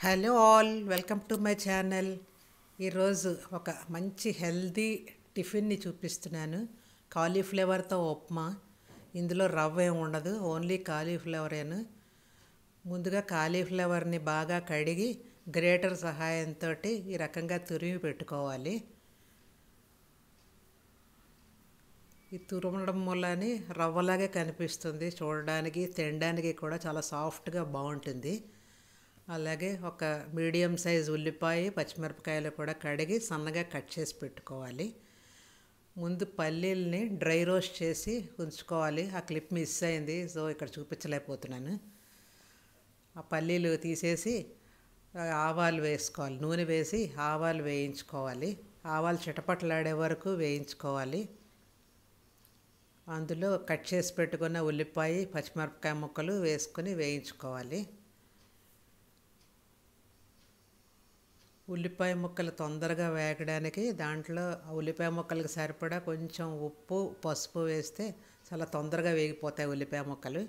Hello all, welcome to my channel. ఈరోజు ఒక మంచి హెల్దీ టిఫిన్ని చూపిస్తున్నాను. కాలీఫ్లవర్తో ఉప్మా. ఇందులో రవ్వ ఏమి ఉండదు, ఓన్లీ కాలీఫ్లవరేను. ముందుగా కాలీఫ్లవర్ని బాగా కడిగి గ్రేటర్ సహాయంతో ఈ రకంగా తురిమి పెట్టుకోవాలి. ఈ తురమడం వల్లనే రవ్వలాగే కనిపిస్తుంది, చూడడానికి తినడానికి కూడా చాలా సాఫ్ట్గా బాగుంటుంది. అలాగే ఒక మీడియం సైజ్ ఉల్లిపాయ, పచ్చిమిరపకాయలు కూడా కడిగి సన్నగా కట్ చేసి పెట్టుకోవాలి. ముందు పల్లీల్ని డ్రై రోస్ట్ చేసి ఉంచుకోవాలి. ఆ క్లిప్ మిస్ అయింది, సో ఇక్కడ చూపించలేకపోతున్నాను. ఆ పల్లీలు తీసేసి ఆవాలు వేసుకోవాలి, నూనె వేసి ఆవాలు వేయించుకోవాలి. ఆవాలు చిటపటలాడే వరకు వేయించుకోవాలి. అందులో కట్ చేసి పెట్టుకున్న ఉల్లిపాయ, పచ్చిమిరపకాయ ముక్కలు వేసుకొని వేయించుకోవాలి. ఉల్లిపాయ ముక్కలు తొందరగా వేగడానికి దాంట్లో ఉల్లిపాయ ముక్కలకు సరిపడా కొంచెం ఉప్పు, పసుపు వేస్తే చాలా తొందరగా వేగిపోతాయి ఉల్లిపాయ ముక్కలు.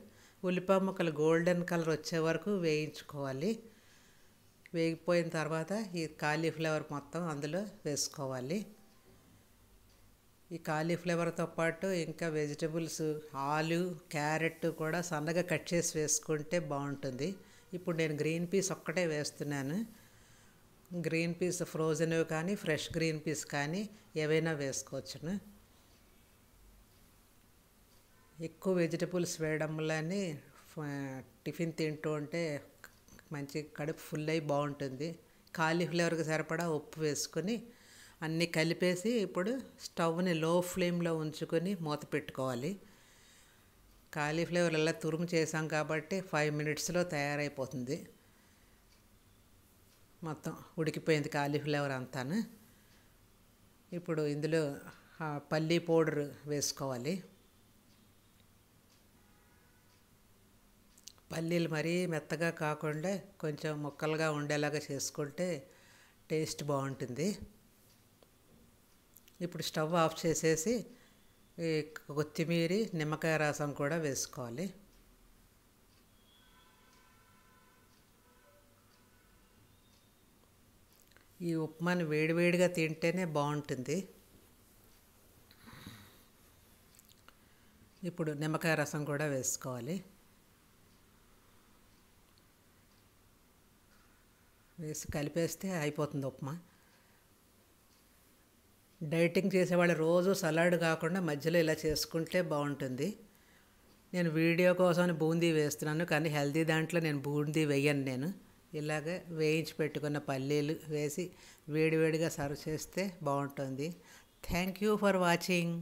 ఉల్లిపాయ ముక్కలు గోల్డెన్ కలర్ వచ్చే వరకు వేయించుకోవాలి. వేగిపోయిన తర్వాత ఈ కాలీఫ్లవర్ మొత్తం అందులో వేసుకోవాలి. ఈ కాలీఫ్లవర్తో పాటు ఇంకా వెజిటబుల్స్, ఆలు, క్యారెట్ కూడా సన్నగా కట్ చేసి వేసుకుంటే బాగుంటుంది. ఇప్పుడు నేను గ్రీన్ పీస్ ఒక్కటే వేస్తున్నాను. గ్రీన్ పీస్ ఫ్రోజన్వి కానీ ఫ్రెష్ గ్రీన్ పీస్ కానీ ఏవైనా వేసుకోవచ్చును. ఎక్కువ వెజిటబుల్స్ వేయడం వల్లనే టిఫిన్ తింటూ ఉంటే మంచి కడుపు ఫుల్ అయి బాగుంటుంది. కాలీఫ్లవర్కి సరిపడా ఉప్పు వేసుకొని అన్నీ కలిపేసి ఇప్పుడు స్టవ్ని లో ఫ్లేమ్లో ఉంచుకొని మూత పెట్టుకోవాలి. కాలీఫ్లవర్ ఇలా తురుము చేసాం కాబట్టి 5 minutesలో తయారైపోతుంది. మొత్తం ఉడికిపోయింది కాలీఫ్లవర్ అంతాను. ఇప్పుడు ఇందులో పల్లీ పౌడర్ వేసుకోవాలి. పల్లీలు మరీ మెత్తగా కాకుండా కొంచెం ముక్కలుగా ఉండేలాగా చేసుకుంటే టేస్ట్ బాగుంటుంది. ఇప్పుడు స్టవ్ ఆఫ్ చేసేసి కొత్తిమీర, నిమ్మకాయ రసం కూడా వేసుకోవాలి. ఈ ఉప్మాని వేడివేడిగా తింటేనే బాగుంటుంది. ఇప్పుడు నిమ్మకాయ రసం కూడా వేసుకోవాలి. వేసి కలిపేస్తే అయిపోతుంది ఉప్మా. డైటింగ్ చేసేవాళ్ళు రోజు సలాడ్ కాకుండా మధ్యలో ఇలా చేసుకుంటే బాగుంటుంది. నేను వీడియో కోసం బూందీ వేస్తున్నాను, కానీ హెల్తీ దాంట్లో నేను బూందీ వేయను. ఇలాగ వేయించి పెట్టుకున్న పల్లీలు వేసి వేడివేడిగా సర్వ్ చేస్తే బాగుంటుంది. Thank you for watching.